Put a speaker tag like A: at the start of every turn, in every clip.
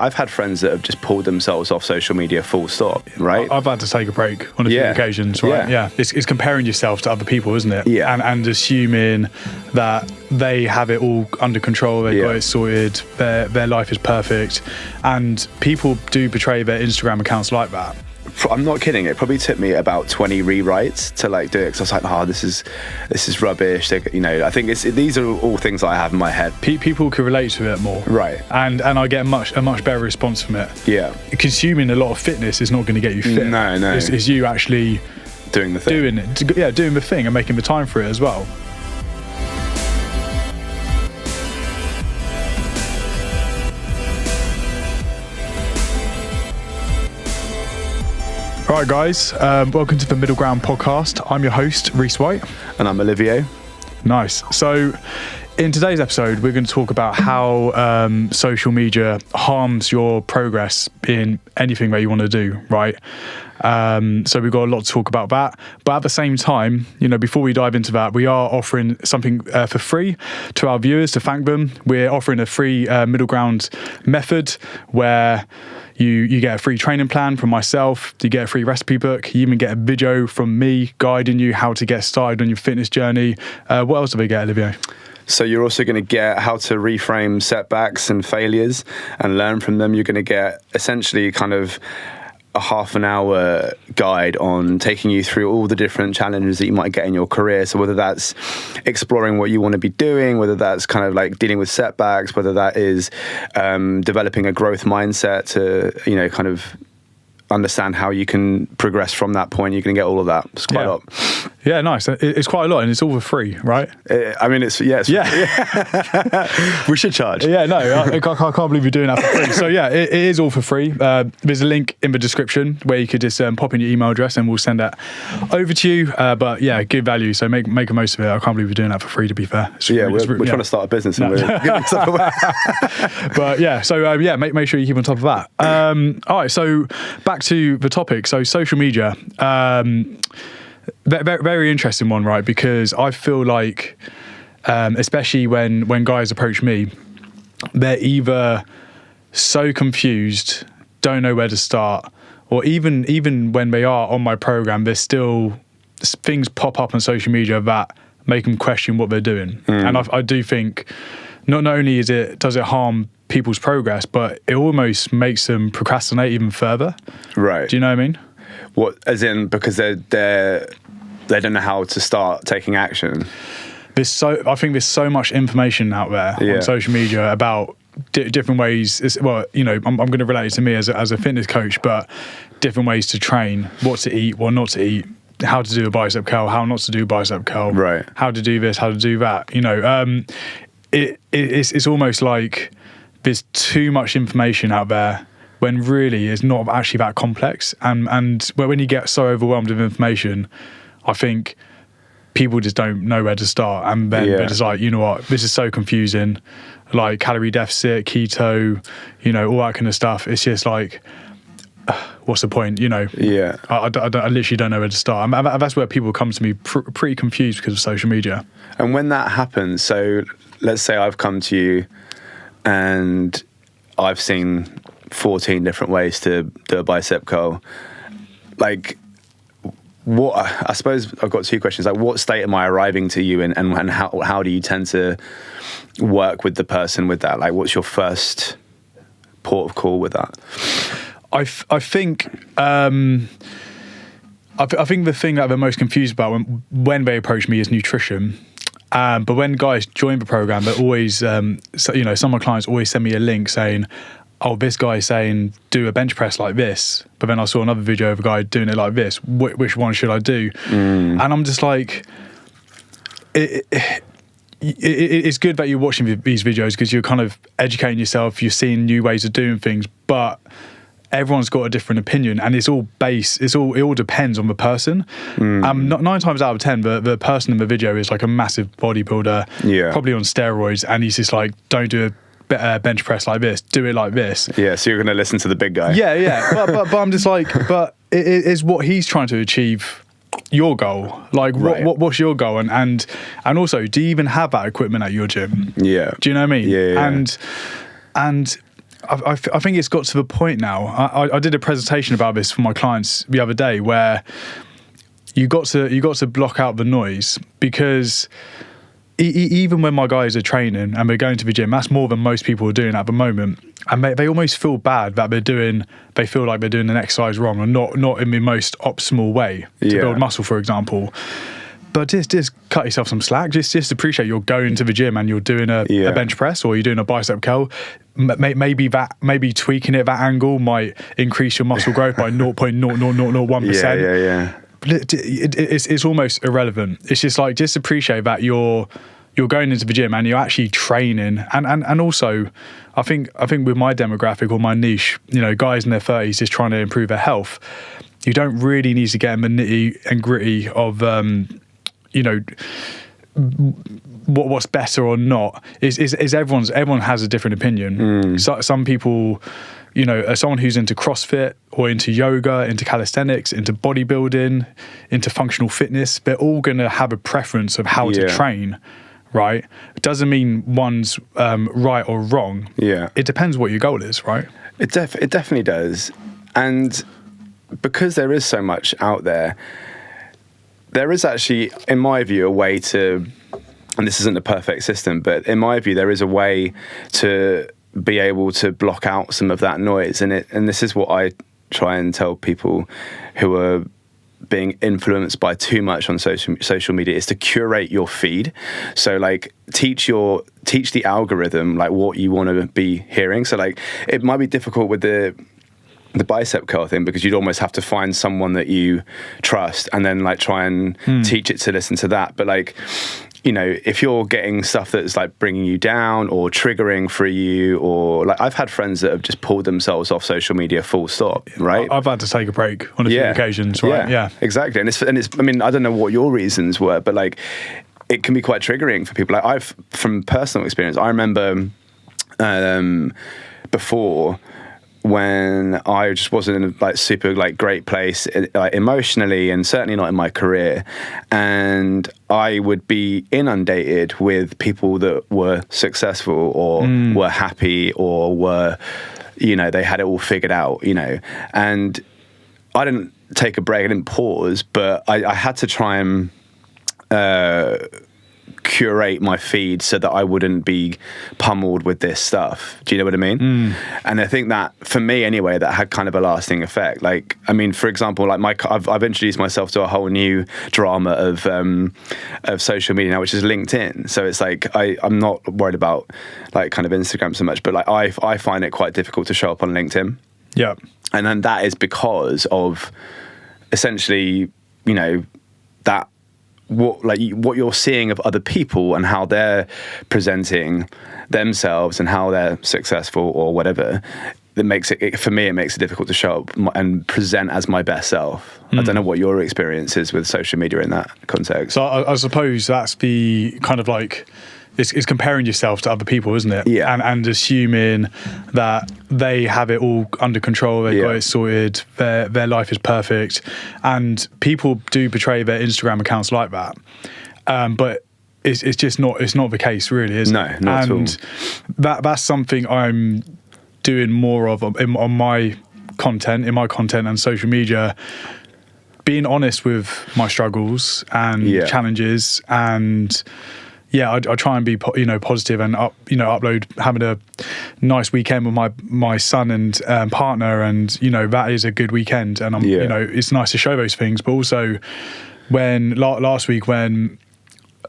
A: I've had friends that have just pulled themselves off social media full stop, right?
B: I've had to take a break on a few occasions, right? Yeah. It's comparing yourself to other people, isn't it?
A: Yeah.
B: And assuming that they have it all under control, they've got it sorted, their life is perfect. And people do portray their Instagram accounts like that.
A: I'm not kidding. It probably took me about 20 rewrites to like do it, because I was like, this is rubbish. I think these are all things that I have in my head.
B: People can relate to it more,
A: right?
B: And I get a much better response from it.
A: Yeah,
B: consuming a lot of fitness is not going to get you fit.
A: No.
B: It's you actually
A: doing the thing.
B: Doing the thing and making the time for it as well. Right, guys, welcome to the Middle Ground podcast. I'm your host, Rhys White.
A: And I'm Olivier.
B: Nice. So in today's episode, we're going to talk about how social media harms your progress in anything that you want to do, right? So we've got a lot to talk about that. But at the same time, before we dive into that, we are offering something for free to our viewers to thank them. We're offering a free middle ground method where you get a free training plan from myself, you get a free recipe book, you even get a video from me guiding you how to get started on your fitness journey. What else do we get, Olivier?
A: So you're also going to get how to reframe setbacks and failures and learn from them. You're going to get essentially kind of a half an hour guide on taking you through all the different challenges that you might get in your career. So whether that's exploring what you want to be doing, whether that's kind of like dealing with setbacks, whether that is developing a growth mindset to, kind of understand how you can progress from that point. You're going to get all of that. It's quite a lot.
B: Yeah, nice. It's quite a lot, and it's all for free, right?
A: It's we should charge.
B: Yeah, no, I can't believe you're doing that for free. So yeah, it is all for free. There's a link in the description where you could just pop in your email address and we'll send that over to you. But yeah, good value. So make a most of it. I can't believe you're doing that for free, to be fair.
A: We're trying to start a business and we're giving stuff away.
B: But yeah, so make sure you keep on top of that. All right, so back to the topic. So social media, very, very interesting one, right? Because I feel like, especially when guys approach me, they're either so confused, don't know where to start, or even when they are on my program, there's still things pop up on social media that make them question what they're doing. And I do think not only does it harm people's progress, but it almost makes them procrastinate even further.
A: Right.
B: Do you know what I mean?
A: What, as in, because they don't know how to start taking action?
B: I think there's so much information out there on social media about different ways. I'm going to relate it to me as a fitness coach, but different ways to train, what to eat, what not to eat, how to do a bicep curl, how not to do a bicep curl,
A: right? How
B: to do this, how to do that. It's almost like there's too much information out there when really it's not actually that complex. And when you get so overwhelmed with information, I think people just don't know where to start. And then they're just like, you know what, this is so confusing. Like calorie deficit, keto, all that kind of stuff. It's just like, what's the point? I literally don't know where to start. And that's where people come to me pretty confused because of social media.
A: And when that happens, so let's say I've come to you and I've seen 14 different ways to do a bicep curl. Like, what? I suppose I've got two questions. Like, what state am I arriving to you in, and how do you tend to work with the person with that? Like, what's your first port of call with that?
B: I think the thing that they're most confused about when they approach me is nutrition. But when guys join the program, they're always, some of my clients always send me a link saying, oh, this guy's saying do a bench press like this, but then I saw another video of a guy doing it like this. Which one should I do? And I'm just like, it's good that you're watching these videos because you're kind of educating yourself, you're seeing new ways of doing things, but everyone's got a different opinion, and it all depends on the person. 9 times out of 10, the person in the video is like a massive bodybuilder, probably on steroids, and he's just like, don't do a bench press like this, do it like this.
A: Yeah, so you're going to listen to the big guy.
B: But I'm just like, but it is what he's trying to achieve your goal. Like, right. what's your goal? And also, do you even have that equipment at your gym?
A: Yeah.
B: Do you know what I mean?
A: Yeah.
B: And I think it's got to the point now. I did a presentation about this for my clients the other day, where you got to block out the noise, because even when my guys are training and we're going to the gym, that's more than most people are doing at the moment, and they almost feel bad that they feel like they're doing an exercise wrong, or not in the most optimal way to build muscle, for example. But just cut yourself some slack. Just appreciate you're going to the gym and you're doing a bench press, or you're doing a bicep curl. Maybe tweaking it, that angle might increase your muscle growth by 0.0001%.
A: Yeah.
B: But it's almost irrelevant. It's just appreciate that you're going into the gym and you're actually training, and also I think with my demographic or my niche, guys in their 30s just trying to improve their health, you don't really need to get in the nitty and gritty of what's better or not. Is everyone has a different opinion. So some people, someone who's into CrossFit or into yoga, into calisthenics, into bodybuilding, into functional fitness, they're all going to have a preference of how to train, right? It doesn't mean one's right or wrong. Yeah. It depends what your goal is, right?
A: It definitely does. And because there is so much out there, there is actually, in my view, a way to, and this isn't the perfect system, but in my view, there is a way to be able to block out some of that noise. And this is what I try and tell people who are being influenced by too much on social media, is to curate your feed. So like teach the algorithm like what you want to be hearing. So like it might be difficult with the bicep curl thing, because you'd almost have to find someone that you trust and then like try and teach it to listen to that. But like, if you're getting stuff that's like bringing you down or triggering for you, or like I've had friends that have just pulled themselves off social media full stop, right?
B: I've had to take a break on a few occasions, right? Yeah,
A: exactly. And it's I mean, I don't know what your reasons were, but like it can be quite triggering for people. Like from personal experience, I remember before, when I just wasn't in a like super like great place like emotionally, and certainly not in my career, and I would be inundated with people that were successful or were happy or were, they had it all figured out, and I didn't take a break, I didn't pause, but I had to try and curate my feed so that I wouldn't be pummeled with this stuff. Do you know what I mean? And I think that for me anyway, that had kind of a lasting effect. Like, I mean, for example, like I've introduced myself to a whole new drama of social media now, which is LinkedIn. So it's like I'm not worried about like kind of Instagram so much, but like I find it quite difficult to show up on LinkedIn.
B: Yeah.
A: And then that is because of essentially, that what you're seeing of other people and how they're presenting themselves and how they're successful or whatever, that makes it for me, it makes it difficult to show up and present as my best self. I don't know what your experience is with social media in that context.
B: So I suppose that's the kind of like, it's comparing yourself to other people, isn't it?
A: Yeah.
B: And assuming that they have it all under control, they've got it sorted, their life is perfect. And people do portray their Instagram accounts like that. But it's just not, it's not the case really, is it?
A: No, not at all.
B: And that's something I'm doing more of on my content, and social media, being honest with my struggles and challenges, and I try and be positive and upload, having a nice weekend with my son and partner, and that is a good weekend, and it's nice to show those things. But also when last week when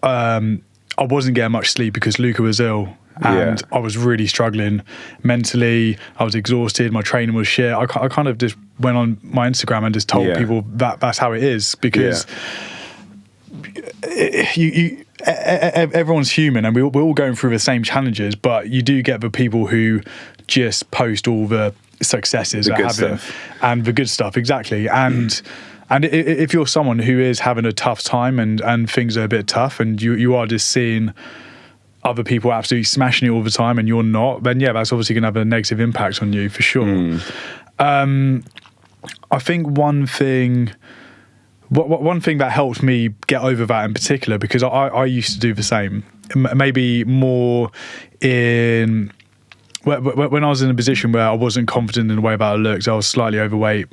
B: I wasn't getting much sleep because Luca was ill, and I was really struggling mentally, I was exhausted, my training was shit, I kind of just went on my Instagram and just told people that that's how it is, because everyone's human, and we're all going through the same challenges, but you do get the people who just post all the successes
A: the good stuff.
B: And the good stuff, exactly. And if you're someone who is having a tough time and things are a bit tough, and you are just seeing other people absolutely smashing it all the time and you're not, then that's obviously going to have a negative impact on you for sure. I think one thing that helped me get over that in particular, because I used to do the same, maybe more in when I was in a position where I wasn't confident in the way about I looked, I was slightly overweight,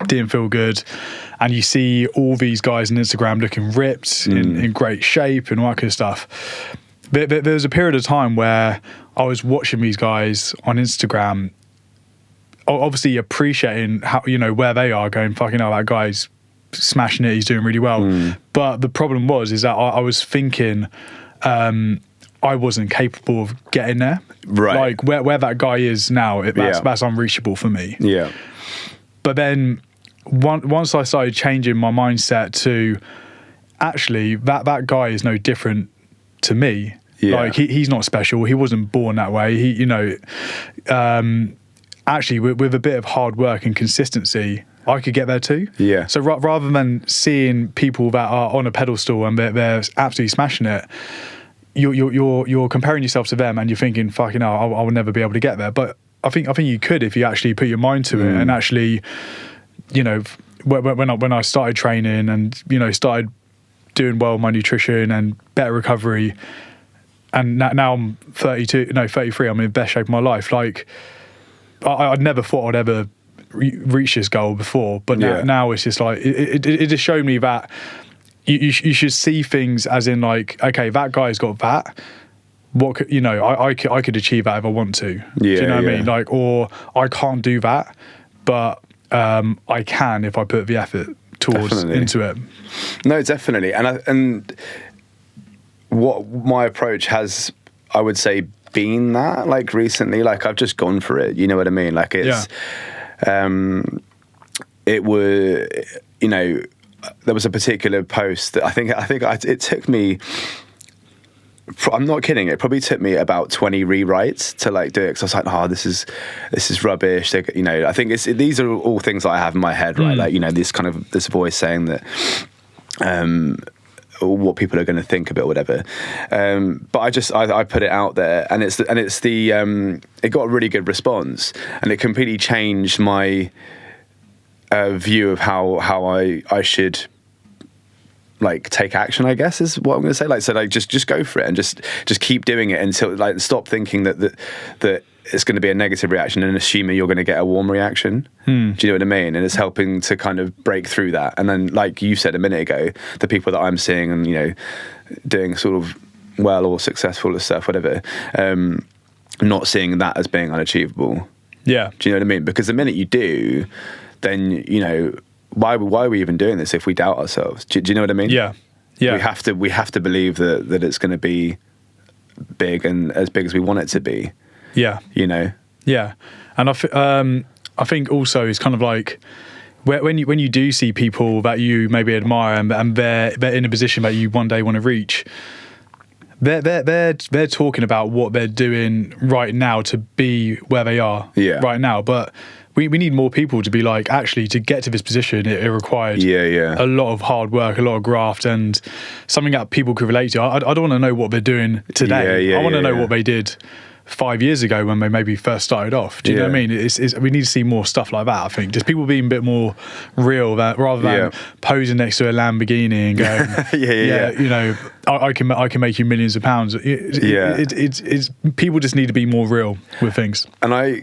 B: didn't feel good, and you see all these guys on Instagram looking ripped, in great shape and all that kind of stuff. But there was a period of time where I was watching these guys on Instagram, obviously appreciating how, you know, where they are, going, fucking hell, that guy's smashing it, he's doing really well. But the problem is that I was thinking I wasn't capable of getting there.
A: Right.
B: Like where that guy is now, that's unreachable for me.
A: Yeah.
B: But then once I started changing my mindset to actually that guy is no different to me.
A: Yeah.
B: Like he's not special. He wasn't born that way. He, you know, actually with a bit of hard work and consistency, I could get there too.
A: Yeah.
B: So rather than seeing people that are on a pedestal and they're absolutely smashing it, you're comparing yourself to them and you're thinking, fucking hell, I will never be able to get there. But I think you could if you actually put your mind to it and actually, you know, when I started training and, you know, started doing well with my nutrition and better recovery, and now I'm 33, I'm in the best shape of my life. Like I'd never thought I'd ever reach this goal before, but now it's just like it just showed me that you should see things as in like, okay, that guy's got that. What could, you know, I could achieve that if I want to. Do you know what I mean? Like, or I can't do that, but I can if I put the effort into it.
A: No, definitely. And what my approach has, I would say, been that, like, recently, like, I've just gone for it. You know what I mean? Like, it's, it was, you know, there was a particular post that I think it took me, I'm not kidding, it probably took me about 20 rewrites to like do it, because I was like, oh, this is rubbish. You know, I think these are all things that I have in my head, right? Like, you know, this voice saying that what people are going to think of it or whatever. But I put it out there, and it got a really good response, and it completely changed my view of how I should like take action, I guess, is what I'm going to say. Like, so like just go for it and just keep doing it until, like, stop thinking that it's going to be a negative reaction and assuming you're going to get a warm reaction. Do you know what I mean? And it's helping to kind of break through that. And then, like you said a minute ago, the people that I'm seeing and, you know, doing sort of well or successful or stuff, whatever, not seeing that as being unachievable. Yeah. Do you know what I mean? Because the minute you do, then, you know, why are we even doing this if we doubt ourselves? Do you know what I mean? Yeah. We have to believe that it's going to be big and as big as we want it to be. Yeah. You know? Yeah. And I think also it's kind of like when you do see people that you maybe admire and they're in a position that you one day want to reach, they're talking about what they're doing right now to be where they are right now. But we need more people to be like, actually, to get to this position, it required a lot of hard work, a lot of graft, and something that people could relate to. I don't want to know what they're doing today. I want to know what they did 5 years ago when they maybe first started off. Do you know what I mean? We need to see more stuff like that, I think. Just people being a bit more real, that rather than posing next to a Lamborghini and going, you know, I can make you millions of pounds. It's people just need to be more real with things. And I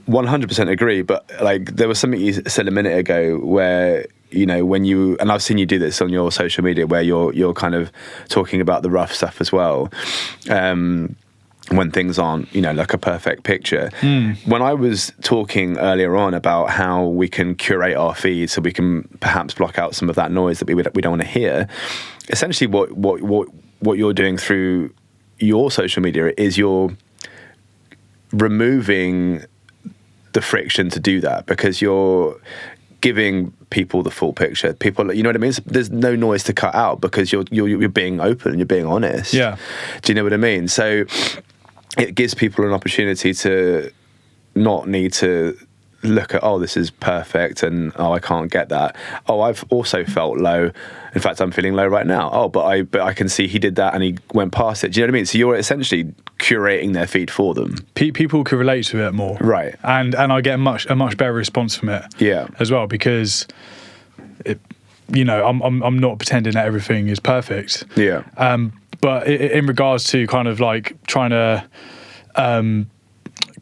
A: 100% agree, but like there was something you said a minute ago where, you know, when you, and I've seen you do this on your social media, where you're kind of talking about the rough stuff as well, when things aren't, you know, like a perfect picture. When I was talking earlier on about how we can curate our feed so we can perhaps block out some of that noise that we don't want to hear, essentially what you're doing through your social media is you're removing the friction to do that, because you're giving people the full picture. People, you know what I mean? There's no noise to cut out because you're being open and you're being honest. Yeah. Do you know what I mean? So it gives people an opportunity to not need to look at, oh, this is perfect and oh, I can't get that. Oh, I've also felt low. In fact, I'm feeling low right now. Oh, but I can see he did that and he went past it. Do you know what I mean? So you're essentially curating their feed for them. People can relate to it more, right? And I get a much better response from it, as well, because you know, I'm not pretending that everything is perfect. But in regards to kind of like trying to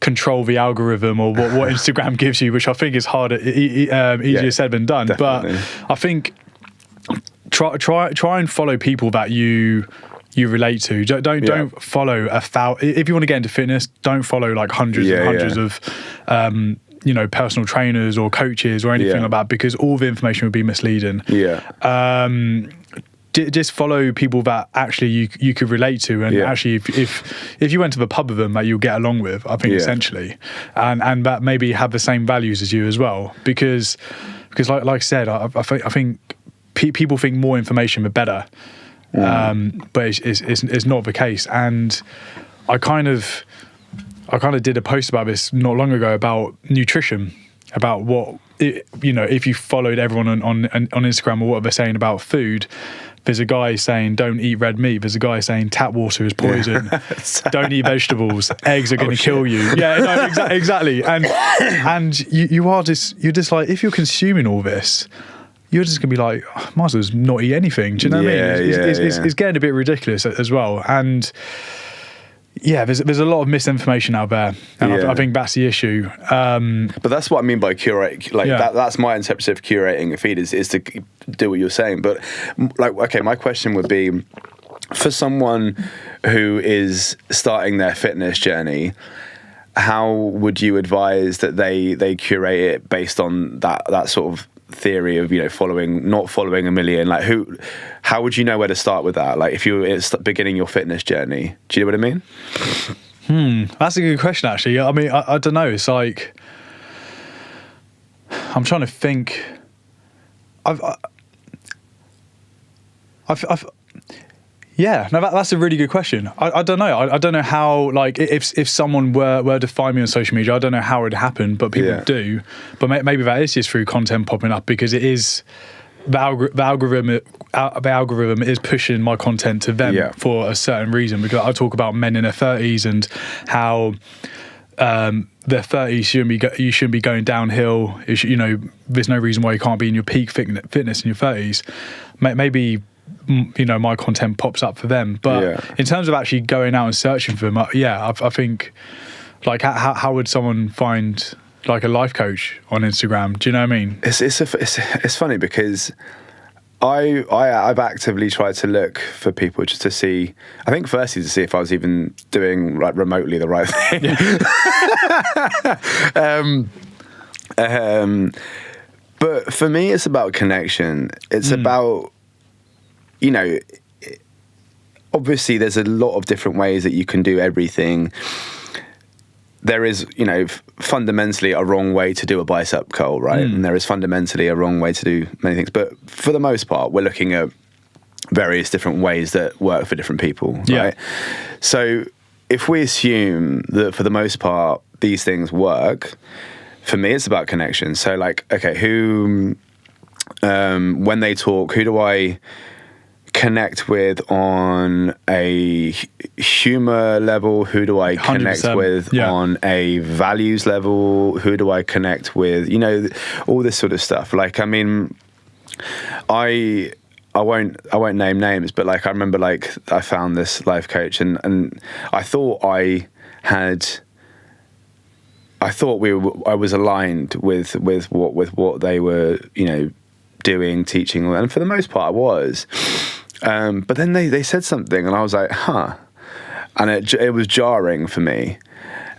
B: control the algorithm or what Instagram gives you, which I think is harder, easier said than done.
A: Definitely.
B: But I think try and follow people that you relate to. Don't follow if you want to get into fitness, don't follow like hundreds and hundreds of personal trainers or coaches or anything like that, because all the information would be misleading. Just follow people that actually you could relate to, and actually if you went to the pub with them that you'll get along with, I think essentially, and that maybe have the same values as you as well, because like I said, I think people think more information the better. But it's not the case, and I kind of did a post about this not long ago about nutrition, about if you followed everyone on Instagram or what they're saying about food. There's a guy saying don't eat red meat. There's a guy saying tap water is poison. Don't eat vegetables. Eggs are going to kill you. Yeah, no, exactly. And you're just like, if you're consuming all this, you're just gonna be like, oh, might as well not eat anything. Do you know what I mean? It's getting a bit ridiculous as well. And there's a lot of misinformation out there, and I think that's the issue.
A: But that's what I mean by curate. Like that's my interpretation of curating a feed is to do what you're saying. But like, okay, my question would be, for someone who is starting their fitness journey, how would you advise that they curate it based on that sort of theory of not following a million? Like, how would you know where to start with that? Like, if you're beginning your fitness journey, do you know what I mean?
B: That's a good question, actually. I mean, I don't know. It's like, I'm trying to think. That's a really good question. I don't know. I don't know how, like, if someone were to find me on social media, I don't know how it would happen, but people do. But maybe that is just through content popping up, because it is the algorithm is pushing my content to them for a certain reason. Because I talk about men in their 30s and how their 30s you shouldn't be going downhill. There's no reason why you can't be in your peak fitness in your 30s. Maybe my content pops up for them, but in terms of actually going out and searching for them, I think, like, how would someone find like a life coach on Instagram? Do you know what I mean?
A: It's funny because I've actively tried to look for people just to see. I think firstly to see if I was even doing like remotely the right thing. But for me, it's about connection. It's about, obviously there's a lot of different ways that you can do everything. There is, fundamentally a wrong way to do a bicep curl, right? And there is fundamentally a wrong way to do many things. But for the most part, we're looking at various different ways that work for different people, right? So if we assume that for the most part, these things work, for me, it's about connection. So like, okay, when they talk, who do I connect with on a humor level? Who do I connect
B: 100%.
A: with on a values level? Who do I connect with? All this sort of stuff. Like, I mean, I won't name names, but like, I remember, like, I found this life coach and I thought I was aligned with what they were, doing, teaching, and for the most part I was. But then they said something and I was like, huh. And it was jarring for me.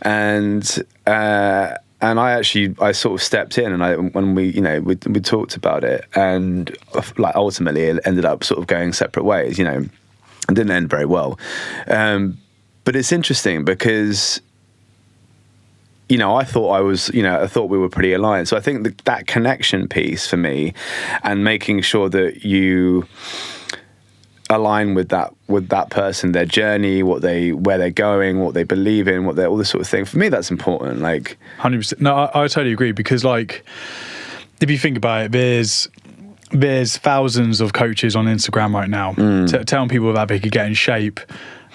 A: And I sort of stepped in and when we talked about it, and like ultimately it ended up sort of going separate ways, and didn't end very well. But it's interesting because, I thought we were pretty aligned. So I think that connection piece for me, and making sure that you align with that person, their journey, where they're going, what they believe in, all this sort of thing. For me, that's important. Like
B: 100%. No, I totally agree, because like, if you think about it, there's thousands of coaches on Instagram right now telling people that they could get in shape.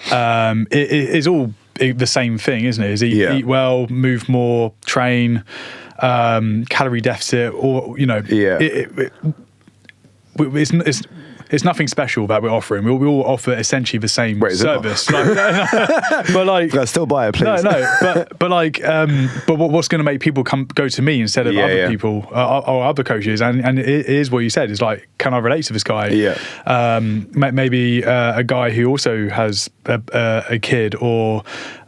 B: It's all the same thing, isn't it? Is eat well, move more, train, calorie deficit, or it's it's nothing special that we're offering. We all offer essentially the same service. But like,
A: still buy it, please.
B: But what's going to make people go to me instead of other people or other coaches? And it is what you said. It's like, can I relate to this guy?
A: Yeah.
B: Maybe a guy who also has a kid, or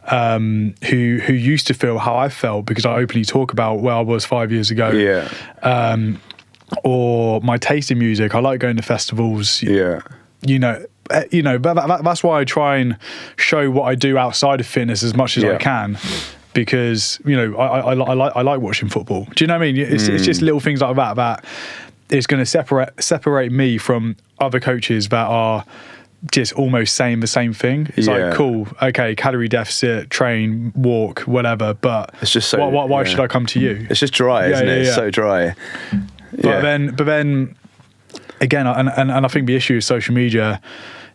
B: who used to feel how I felt because I openly talk about where I was 5 years ago.
A: Yeah.
B: Or my taste in music. I like going to festivals.
A: Yeah.
B: But that's why I try and show what I do outside of fitness as much as I can, because I like watching football. Do you know what I mean? It's just little things like that is going to separate me from other coaches that are just almost saying the same thing. It's like, cool, okay, calorie deficit, train, walk, whatever, but
A: it's just so,
B: why should I come to you?
A: It's just dry, isn't it? It's so dry.
B: But then again, and I think the issue with social media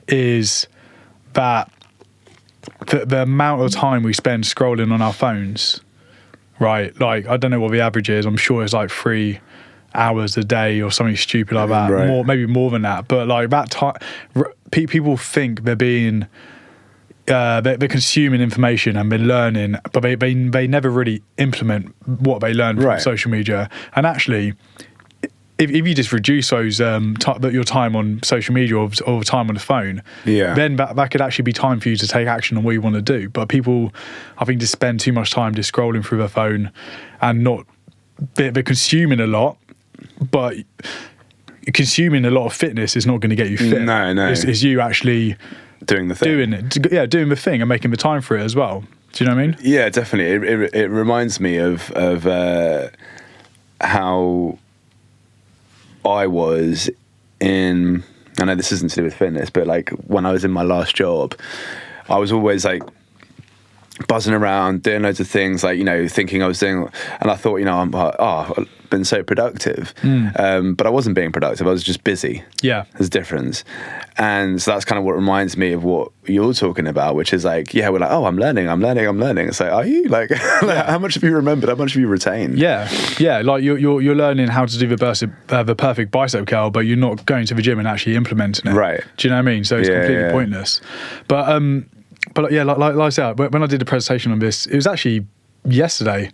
B: is that the amount of time we spend scrolling on our phones, right? Like, I don't know what the average is. I'm sure it's like 3 hours a day or something stupid like that. Right. Maybe more than that. But like that time, people think they're being they're consuming information and they're learning, but they never really implement what they learn from social media. And actually, if you just reduce those your time on social media or time on the phone, then that could actually be time for you to take action on what you want to do. But people, I think, just spend too much time just scrolling through their phone and they're consuming a lot. But consuming a lot of fitness is not going to get you fit.
A: No.
B: It's you actually
A: doing the thing.
B: Doing the thing and making the time for it as well. Do you know what I mean?
A: Yeah, definitely. It reminds me of how I was in, I know this isn't to do with fitness, but like when I was in my last job, I was always like buzzing around, doing loads of things, like, thinking I was doing, and I thought, I've been so productive. But I wasn't being productive, I was just busy.
B: Yeah.
A: There's a difference. And so that's kind of what reminds me of what you're talking about, which is like, we're like, I'm learning. It's like, are you? Like, how much have you remembered? How much have you retained?
B: Yeah. Like you're learning how to do the perfect bicep curl, but you're not going to the gym and actually implementing it.
A: Right.
B: Do you know what I mean? So it's completely pointless. But yeah, like I said, when I did the presentation on this, it was actually yesterday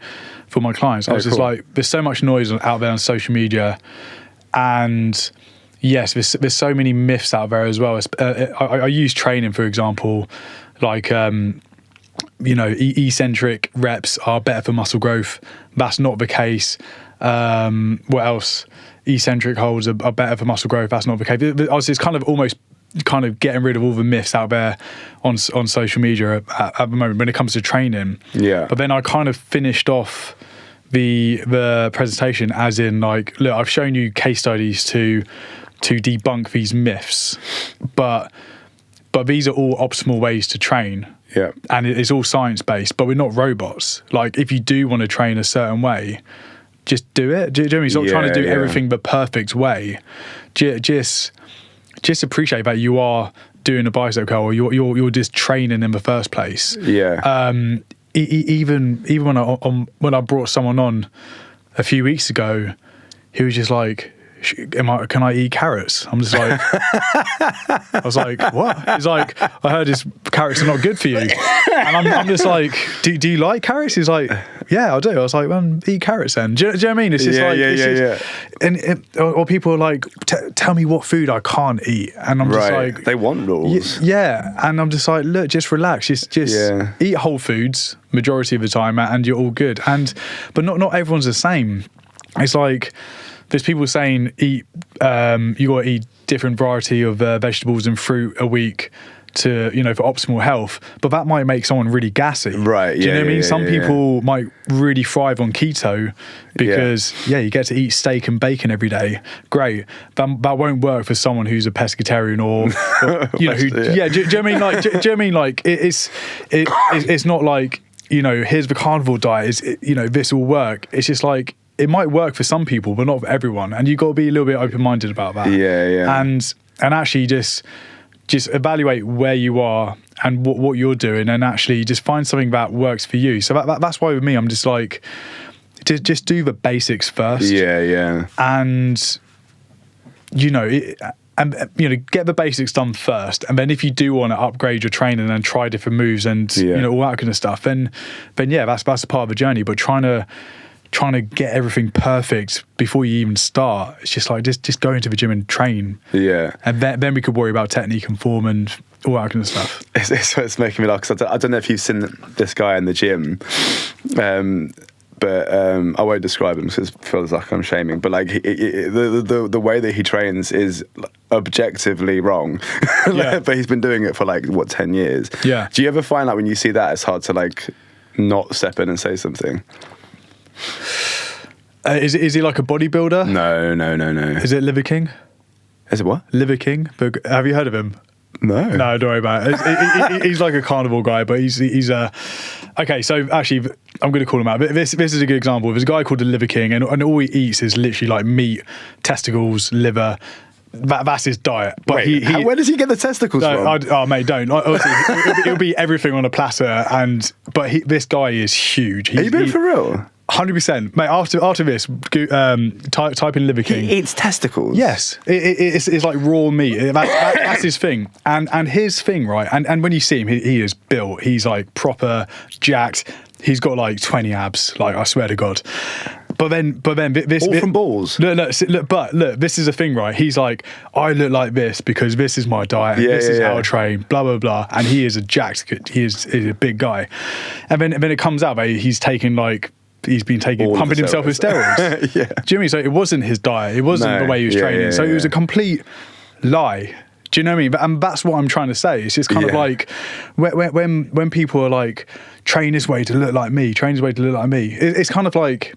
B: for my clients. I was just like, there's so much noise out there on social media, and yes, there's so many myths out there as well. I use training, for example, like eccentric reps are better for muscle growth. That's not the case. What else? Eccentric holds are better for muscle growth. That's not the case. I was just kind of getting rid of all the myths out there on social media at the moment when it comes to training. Yeah. But then I kind of finished off the presentation as in, like, look, I've shown you case studies to debunk these myths, but these are all optimal ways to train. Yeah. And it's all science based, but we're not robots. Like, if you do want to train a certain way, just do it. Do you know what I mean? Stop trying to do everything the perfect way. Just appreciate that you are doing a bicep curl, or you're just training in the first place. Yeah. Even when I brought someone on a few weeks ago, he was just like, can I eat carrots? I'm just like, I was like, what? He's like, I heard carrots are not good for you. And I'm just like, do you like carrots? He's like, yeah, I do. I was like, well, eat carrots then. Do you know what I mean? It's just or people are like, tell me what food I can't eat. And I'm just like,
A: they want rules.
B: Yeah. And I'm just like, look, just relax. Just eat whole foods majority of the time and you're all good. But not everyone's the same. It's like, there's people saying you got to eat different variety of vegetables and fruit a week to, for optimal health, but that might make someone really gassy. Right. Do you know what I mean? Some people might really thrive on keto because you get to eat steak and bacon every day. Great. That won't work for someone who's a pescatarian or do you know what I mean? Like, do you know what I mean? Like, it's not like, here's the carnivore diet, this will work. It's just like, it might work for some people, but not for everyone. And you've got to be a little bit open-minded about that. Yeah. And actually just evaluate where you are and what you're doing, and actually just find something that works for you. So that's why with me, I'm just like, just do the basics first. Yeah. And, and get the basics done first, and then if you do want to upgrade your training and try different moves and all that kind of stuff, then yeah, that's a part of the journey. But trying to get everything perfect before you even start, it's just like just go into the gym and train.
A: Yeah,
B: and then we could worry about technique and form and all that kind of stuff.
A: It's making me laugh because I don't know if you've seen this guy in the gym. But I won't describe him because it feels like I'm shaming. But like the way that he trains is objectively wrong.
B: Yeah.
A: But he's been doing it for like 10 years.
B: Yeah.
A: Do you ever find like when you see that it's hard to like not step in and say something?
B: Is he like a bodybuilder?
A: No.
B: Is it Liver King?
A: Is it what?
B: Liver King. Have you heard of him?
A: No,
B: don't worry about it. He's like a carnivore guy, but he's okay. So actually, I'm going to call him out. But this is a good example. There's a guy called the Liver King, and all he eats is literally like meat, testicles, liver. That's his diet. But
A: wait, where does he get the testicles from?
B: Mate, don't. It'll be everything on a platter. But this guy is huge.
A: Are you being for real?
B: 100%, mate. After this, type in Liver King.
A: He eats testicles.
B: Yes, it's like raw meat. That's his thing. And his thing, right? And when you see him, he is built. He's like proper jacked. He's got like 20 abs. Like I swear to God. But then this
A: all from balls.
B: Look, but look, this is the thing, right? He's like, I look like this because this is my diet. And this is how I train. Blah blah blah. And he is a jacked. He's a big guy. And then it comes out, mate, he's been pumping himself with steroids.
A: Yeah.
B: Do you know what I mean? So it wasn't his diet. It wasn't the way he was training. So it was a complete lie. Do you know what I mean? And that's what I'm trying to say. It's just kind of like when people are like, train this way to look like me, train this way to look like me. It's kind of like,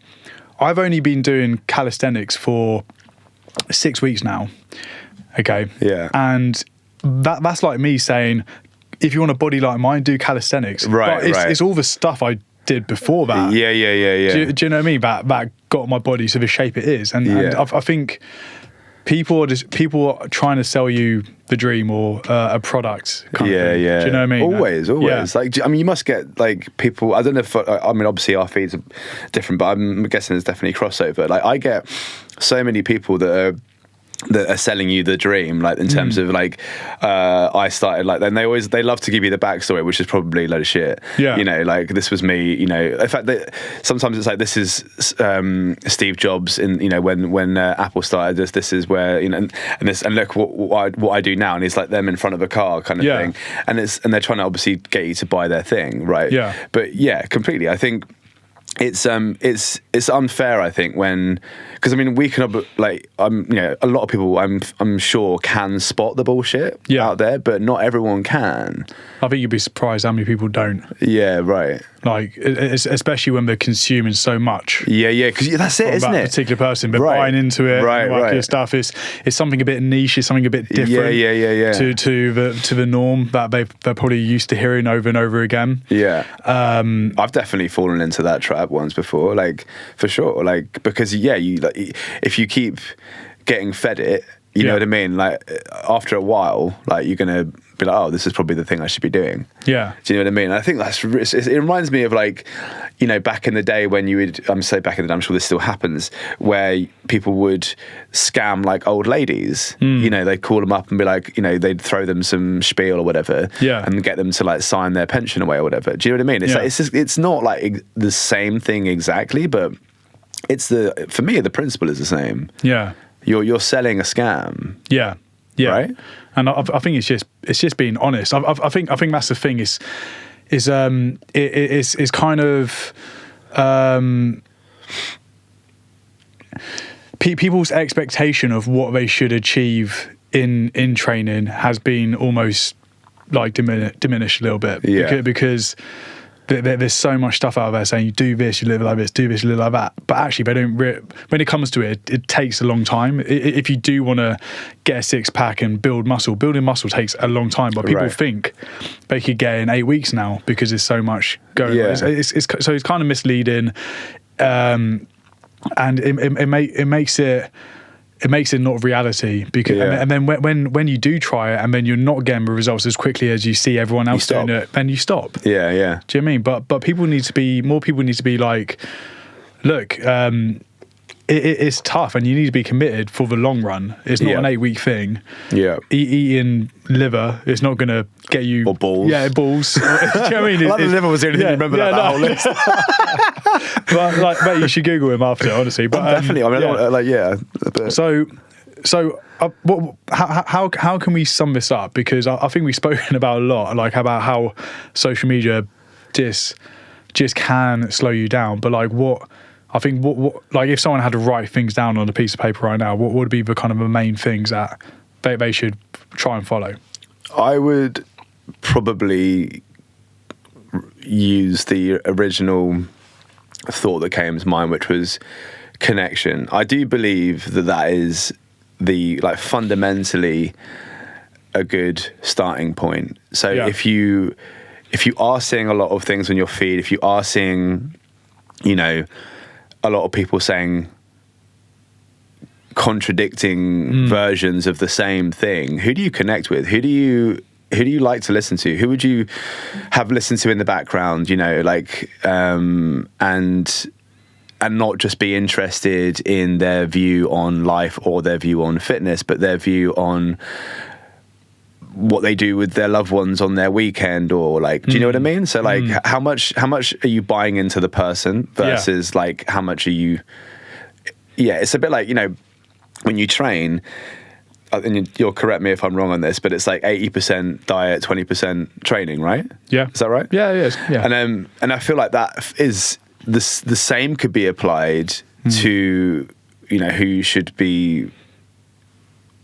B: I've only been doing calisthenics for 6 weeks now. Okay.
A: Yeah.
B: And that's like me saying, if you want a body like mine, do calisthenics.
A: Right.
B: But it's all the stuff I did before that.
A: Yeah.
B: Do you know what I mean? That got my body to the shape it is, and I think people are trying to sell you the dream or a product. Kind of thing. Do you know what I mean?
A: Always.
B: Yeah.
A: Like, I mean, you must get like people. I don't know if I mean, obviously our feeds are different, but I'm guessing there's definitely crossover. Like, I get so many people that are selling you the dream, like in terms of like I started like, then they love to give you the backstory, which is probably a load of shit.
B: Yeah.
A: You know, like this was me, you know, in fact sometimes it's like, this is Steve Jobs in, you know, when Apple started this is where, you know, and look what I do now, and it's like them in front of a car kind of thing, and they're trying to obviously get you to buy their thing, right?
B: Yeah.
A: But yeah, completely. I think it's unfair, I think, because I mean, we can, like, you know, a lot of people I'm sure can spot the bullshit out there, but not everyone can.
B: I think you'd be surprised how many people don't.
A: Yeah, right.
B: Like, especially when they're consuming so much.
A: Yeah, because that's it, isn't it?
B: That particular person, but buying into it, right. Stuff is something a bit niche, is something a bit different.
A: Yeah.
B: To the norm that they're probably used to hearing over and over again.
A: Yeah. I've definitely fallen into that trap once before, like, for sure, like, because you like, if you keep getting fed it, you know what I mean, like, after a while, like, you're gonna be like, oh, this is probably the thing I should be doing. Yeah. Do you know what I mean? I think it reminds me of, like, you know, back in the day when you would, I'm sure this still happens, where people would scam like old ladies. You know, they'd call them up and be like, you know, they'd throw them some spiel or whatever, and get them to like sign their pension away or whatever. Do you know what I mean? It's like, it's not like the same thing exactly, but for me, the principle is the same. Yeah. You're selling a scam. Yeah. Right.
B: And I think it's just being honest. I think that's the thing. Is kind of people's expectation of what they should achieve in training has been almost like diminished a little bit. Yeah. Because there's so much stuff out there saying you do this, you live like this, do this, you live like that. But actually, they don't. When it comes to it, it takes a long time. If you do want to get a six pack and building muscle takes a long time. But people think they could get it in 8 weeks now because there's so much going on. So it's kind of misleading, and it makes it not reality because and then when you do try it and then you're not getting the results as quickly as you see everyone else doing it, then you stop. Do you know what I mean? But more people need to be like, look, it's tough, and you need to be committed for the long run. It's not an 8-week thing.
A: Yeah.
B: Eating liver is not going to get you...
A: Or balls.
B: Yeah, balls. Do you know what I mean?
A: Like the liver was the only thing you remember that whole list.
B: But like, mate, you should Google him after, honestly. But
A: definitely. I mean,
B: how can we sum this up? Because I think we've spoken about a lot, like about how social media just can slow you down. But like, what like if someone had to write things down on a piece of paper right now, what would be the kind of the main things that they should try and follow?
A: I would probably use the original thought that came to mind, which was connection. I do believe that is the fundamentally a good starting point. So if you are seeing a lot of things on your feed, if you are seeing, a lot of people saying contradicting versions of the same thing, who do you connect with? Who do you like to listen to? Who would you have listened to in the background, and not just be interested in their view on life or their view on fitness, but their view on what they do with their loved ones on their weekend, or do you know what I mean? So how much are you buying into the person versus how much are you... Yeah, it's a bit like, when you train, and you'll correct me if I'm wrong on this, but it's like 80% diet, 20% training, right?
B: Yeah.
A: Is that right?
B: Yeah, it is. Yeah.
A: And I feel like that is the same could be applied to, who you should be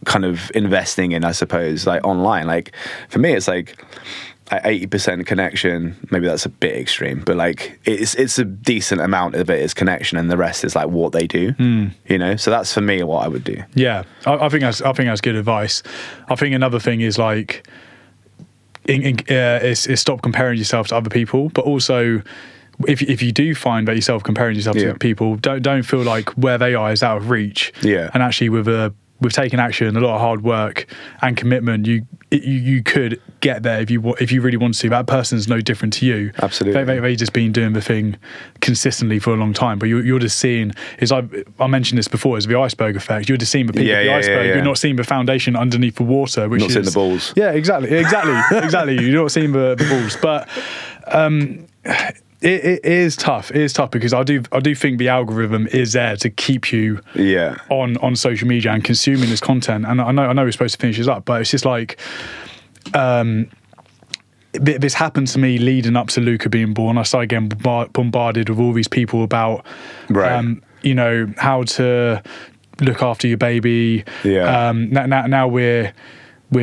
A: kind of investing in, I suppose, online. For me, it's 80% connection. Maybe that's a bit extreme, but it's a decent amount of it is connection, and the rest is what they do. So that's for me what I would do.
B: Yeah, I think that's good advice. I think another thing is is stop comparing yourself to other people, but also if you do find that yourself comparing yourself to people, don't feel like where they are is out of reach.
A: Yeah,
B: and actually with taking action, a lot of hard work and commitment, you could get there if you really want to. That person's no different to you.
A: Absolutely.
B: They've just been doing the thing consistently for a long time, but you're just seeing, I mentioned this before, is the iceberg effect. You're just seeing the peak of the iceberg. You're not seeing the foundation underneath the water, which
A: not seeing the balls.
B: Yeah, exactly. You're not seeing the balls, but It is tough. It is tough because I do think the algorithm is there to keep you on social media and consuming this content. And I know we're supposed to finish this up, but it's just this happened to me leading up to Luca being born. I started getting bombarded with all these people about how to look after your baby. Yeah. Now we're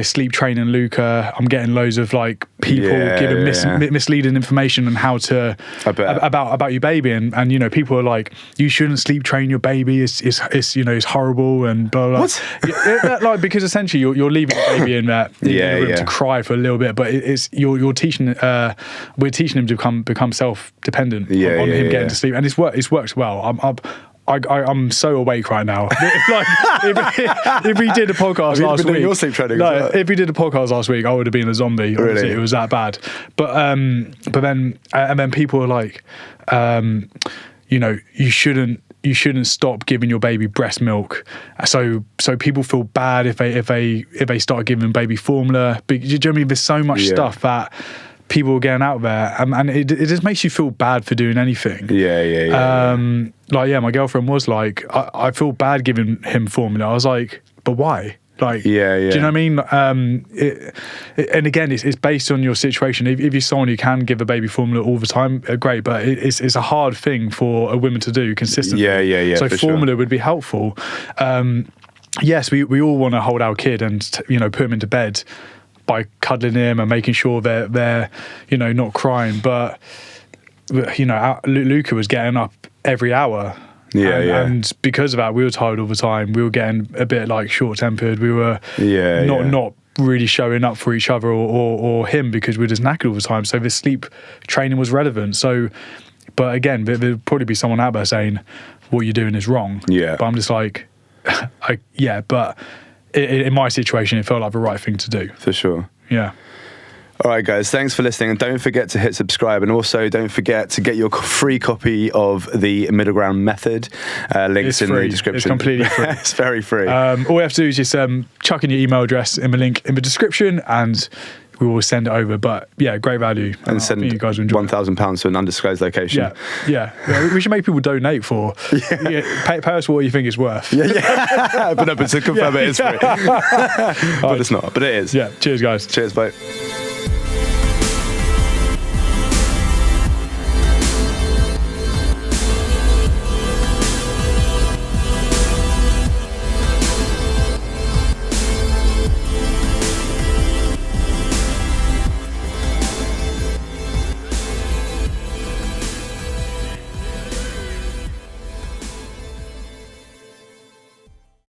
B: sleep training Luca. I'm getting loads of people giving misleading information on how to about your baby, and people are like, you shouldn't sleep train your baby. It's horrible and blah blah. What? Because essentially you're leaving the baby in the room to cry for a little bit, but you're teaching we're teaching him to become self dependent on him getting to sleep, and it's worked well. I'm so awake right now. If we did a podcast last week,
A: your sleep training
B: if we did a podcast last week, I would have been a zombie.
A: Really?
B: Honestly, it was that bad. But then people are like, you shouldn't stop giving your baby breast milk. So people feel bad if they start giving baby formula. But do you know what I mean? There's so much stuff that people are getting out there, and it just makes you feel bad for doing anything. My girlfriend was like, I feel bad giving him formula. I was like, but why? Do you know what I mean? And again, it's based on your situation. If you're someone who can give a baby formula all the time, great, but it's a hard thing for a woman to do consistently. So formula would be helpful. Yes, we all want to hold our kid and put him into bed by cuddling him and making sure they're not crying, but Luca was getting up every hour, and because of that we were tired all the time. We were getting a bit short-tempered. We were not really showing up for each other or him because we were just knackered all the time. So the sleep training was relevant. So, but again, there'd probably be someone out there saying what you're doing is wrong. But I'm just like, but in my situation, it felt like the right thing to do.
A: For sure.
B: Yeah.
A: All right, guys, thanks for listening. And don't forget to hit subscribe. And also don't forget to get your free copy of the Middle Ground Method. Links in the description.
B: It's completely free.
A: It's very free.
B: All you have to do is just chuck in your email address in the link in the description, and we will send it over. But yeah, great value.
A: And send you guys £1,000 to an undisclosed location.
B: Yeah. We should make people donate for. Pay us what you think it's worth.
A: But to confirm it is free. But it's not. But it is.
B: Yeah. Cheers, guys.
A: Cheers, bye.